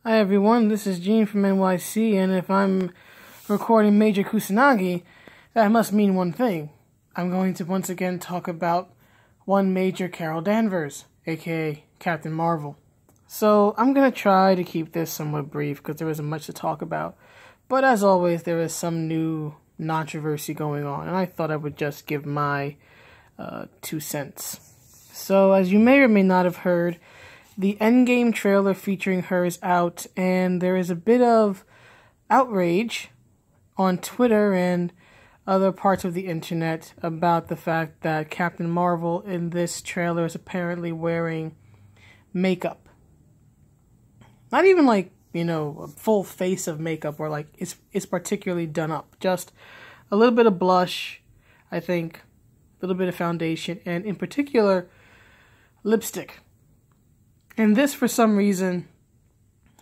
Hi everyone, this is Gene from NYC, and if I'm recording Major Kusanagi, that must mean one thing. I'm going to once again talk about one Major Carol Danvers, aka Captain Marvel. So I'm going to try to keep this somewhat brief because there isn't much to talk about, but as always there is some new controversy going on, and I thought I would just give my 2 cents. So as you may or may not have heard, the Endgame trailer featuring her is out, and there is a bit of outrage on Twitter and other parts of the internet about the fact that Captain Marvel in this trailer is apparently wearing makeup. Not even like, a full face of makeup or like it's particularly done up. Just a little bit of blush, I think, a little bit of foundation, and in particular, lipstick. And this, for some reason,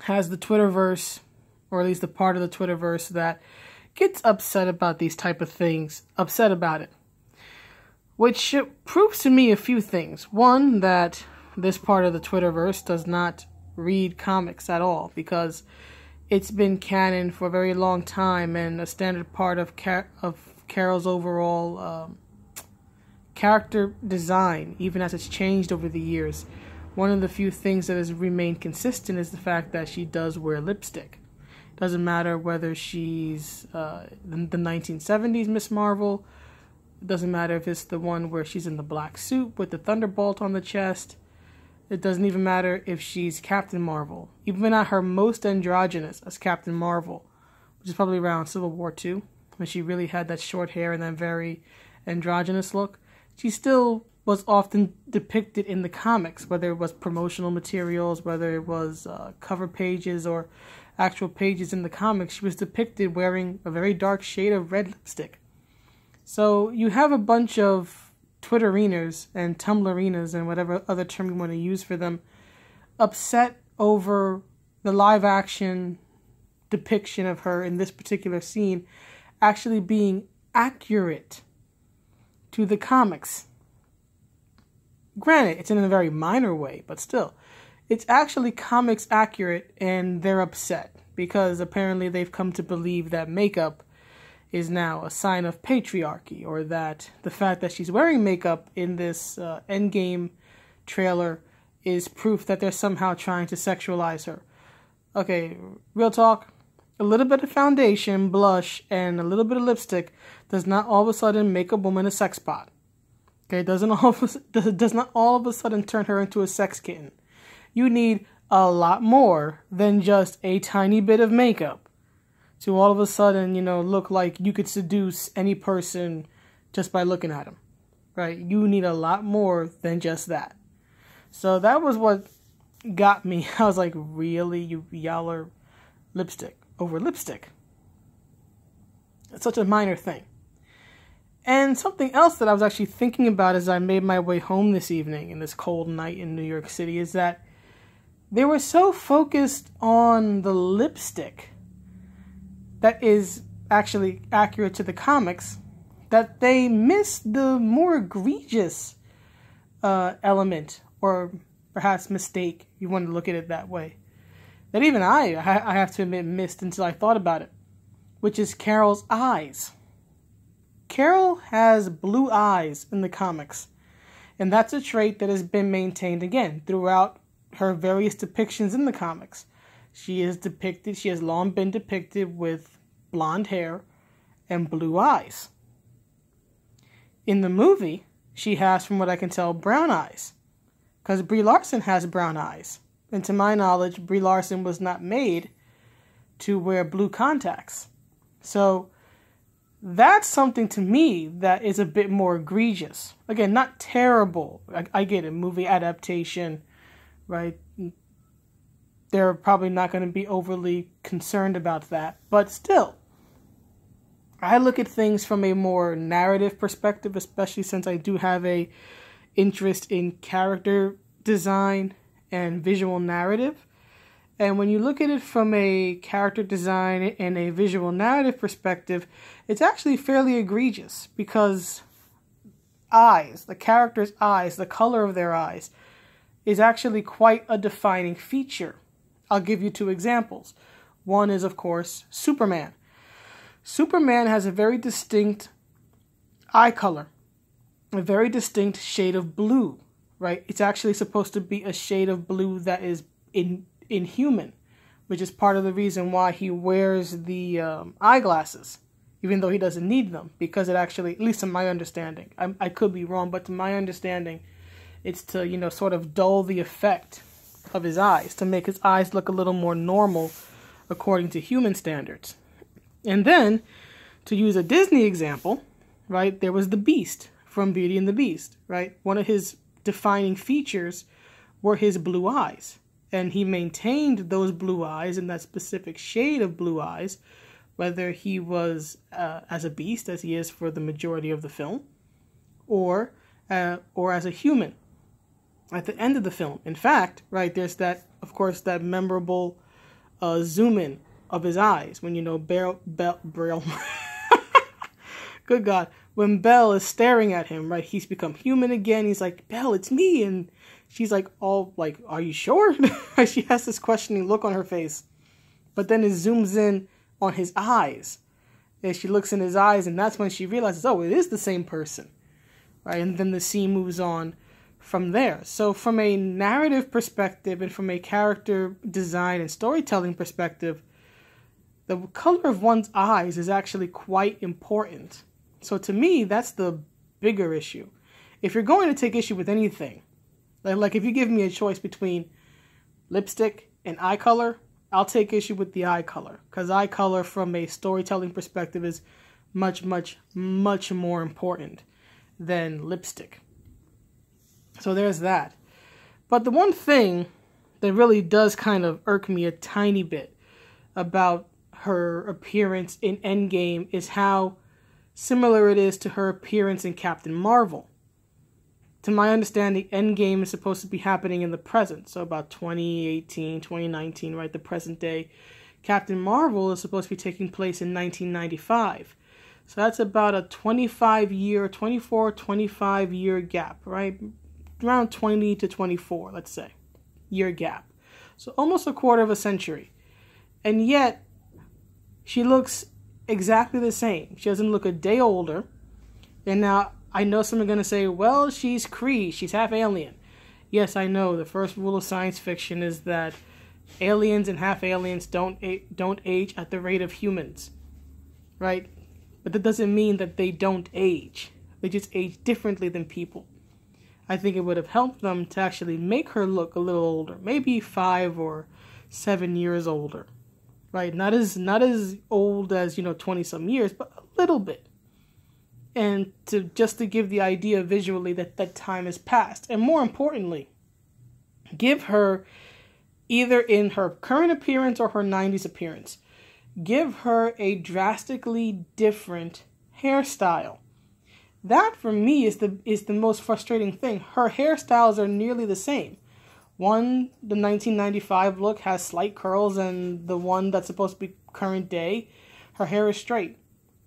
has the Twitterverse, or at least the part of the Twitterverse that gets upset about these type of things, upset about it. Which proves to me a few things. One, that this part of the Twitterverse does not read comics at all, because it's been canon for a very long time and a standard part of Carol's overall character design, even as it's changed over the years. One of the few things that has remained consistent is the fact that she does wear lipstick. It doesn't matter whether she's the 1970s Miss Marvel. It doesn't matter if it's the one where she's in the black suit with the thunderbolt on the chest. It doesn't even matter if she's Captain Marvel. Even at her most androgynous as Captain Marvel, which is probably around Civil War II, when she really had that short hair and that very androgynous look, she still was often depicted in the comics, whether it was promotional materials, whether it was cover pages or actual pages in the comics. She was depicted wearing a very dark shade of red lipstick. So you have a bunch of Twitterinas and Tumblrinas and whatever other term you want to use for them upset over the live action depiction of her in this particular scene actually being accurate to the comics. Granted, it's in a very minor way, but still, it's actually comics accurate, and they're upset because apparently they've come to believe that makeup is now a sign of patriarchy, or that the fact that she's wearing makeup in this Endgame trailer is proof that they're somehow trying to sexualize her. Okay, real talk, a little bit of foundation, blush, and a little bit of lipstick does not all of a sudden make a woman a sex pot. Okay, does not all of a sudden turn her into a sex kitten. You need a lot more than just a tiny bit of makeup to all of a sudden, look like you could seduce any person just by looking at them, right? You need a lot more than just that. So that was what got me. I was like, really? Y'all are lipstick over lipstick? It's such a minor thing. And something else that I was actually thinking about as I made my way home this evening in this cold night in New York City is that they were so focused on the lipstick that is actually accurate to the comics that they missed the more egregious element, or perhaps mistake, if you want to look at it that way, that even I have to admit missed until I thought about it, which is Carol's eyes. Carol has blue eyes in the comics, and that's a trait that has been maintained again throughout her various depictions in the comics. She has long been depicted with blonde hair and blue eyes. In the movie, she has, from what I can tell, brown eyes, because Brie Larson has brown eyes, and to my knowledge, Brie Larson was not made to wear blue contacts. So that's something to me that is a bit more egregious. Again, not terrible. I get it. Movie adaptation, right? They're probably not going to be overly concerned about that. But still, I look at things from a more narrative perspective, especially since I do have a interest in character design and visual narrative. And when you look at it from a character design and a visual narrative perspective, it's actually fairly egregious, because eyes, the character's eyes, the color of their eyes, is actually quite a defining feature I'll give you two examples. One is, of course, Superman. Superman has a very distinct eye color, a very distinct shade of blue, right? It's actually supposed to be a shade of blue that is inhuman, which is part of the reason why he wears the eyeglasses, even though he doesn't need them, because it actually, at least to my understanding, I could be wrong, but to my understanding, it's to, sort of dull the effect of his eyes, to make his eyes look a little more normal according to human standards. And then, to use a Disney example, right, there was the Beast from Beauty and the Beast, right? One of his defining features were his blue eyes. And he maintained those blue eyes and that specific shade of blue eyes, whether he was as a beast, as he is for the majority of the film, or as a human at the end of the film. In fact, right, there's that, of course, that memorable zoom in of his eyes when, Belle, good God, when Belle is staring at him, right, he's become human again. He's like, Belle, it's me. And she's like, all like, are you sure? She has this questioning look on her face, but then it zooms in on his eyes. And she looks in his eyes, and that's when she realizes, oh, it is the same person, right? And then the scene moves on from there. So from a narrative perspective and from a character design and storytelling perspective, the color of one's eyes is actually quite important. So to me, that's the bigger issue. If you're going to take issue with anything, like if you give me a choice between lipstick and eye color, I'll take issue with the eye color, because eye color from a storytelling perspective is much, much, much more important than lipstick. So there's that. But the one thing that really does kind of irk me a tiny bit about her appearance in Endgame is how similar it is to her appearance in Captain Marvel. To my understanding, Endgame is supposed to be happening in the present, so about 2018, 2019, right, the present day. Captain Marvel is supposed to be taking place in 1995. So that's about a 25 year gap, right? Around 20 to 24, let's say, year gap. So almost a quarter of a century. And yet, she looks exactly the same. She doesn't look a day older. And now, I know some are going to say, well, she's Kree, she's half alien. Yes, I know, the first rule of science fiction is that aliens and half aliens don't age at the rate of humans, right? But that doesn't mean that they don't age. They just age differently than people. I think it would have helped them to actually make her look a little older, maybe 5 or 7 years older, right? Not as old as, 20-some years, but a little bit. And to give the idea visually that time has passed. And more importantly, give her, either in her current appearance or her 90s appearance, give her a drastically different hairstyle. That, for me, is the most frustrating thing. Her hairstyles are nearly the same. One, the 1995 look, has slight curls, and the one that's supposed to be current day, her hair is straight.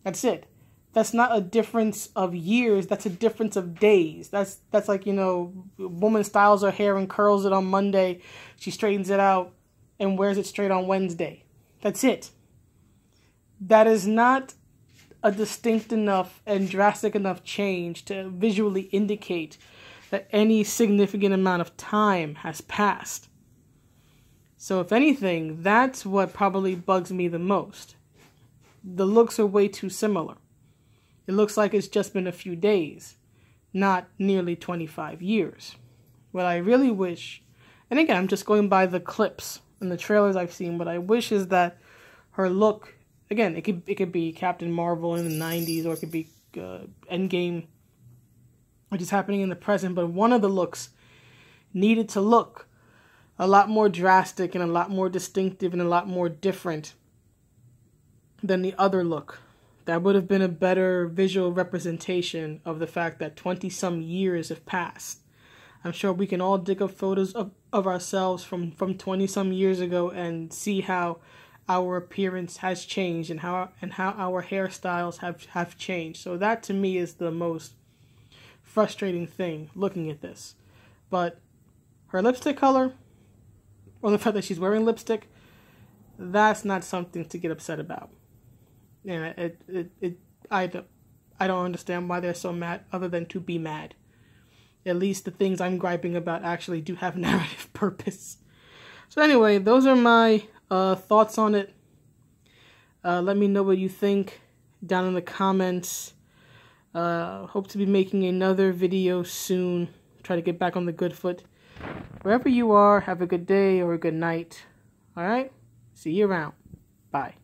That's it. That's not a difference of years. That's a difference of days. That's like, a woman styles her hair and curls it on Monday. She straightens it out and wears it straight on Wednesday. That's it. That is not a distinct enough and drastic enough change to visually indicate that any significant amount of time has passed. So if anything, that's what probably bugs me the most. The looks are way too similar. It looks like it's just been a few days, not nearly 25 years. What I really wish, and again, I'm just going by the clips and the trailers I've seen, what I wish is that her look, again, it could be Captain Marvel in the 90s, or it could be Endgame, which is happening in the present, but one of the looks needed to look a lot more drastic and a lot more distinctive and a lot more different than the other look. That would have been a better visual representation of the fact that 20-some years have passed. I'm sure we can all dig up photos of ourselves from 20-some years ago and see how our appearance has changed and how our hairstyles have changed. So that, to me, is the most frustrating thing looking at this. But her lipstick color, or the fact that she's wearing lipstick, that's not something to get upset about. And I don't understand why they're so mad, other than to be mad. At least the things I'm griping about actually do have narrative purpose. So anyway, those are my thoughts on it. Let me know what you think down in the comments. Hope to be making another video soon. Try to get back on the good foot. Wherever you are, have a good day or a good night. Alright? See you around. Bye.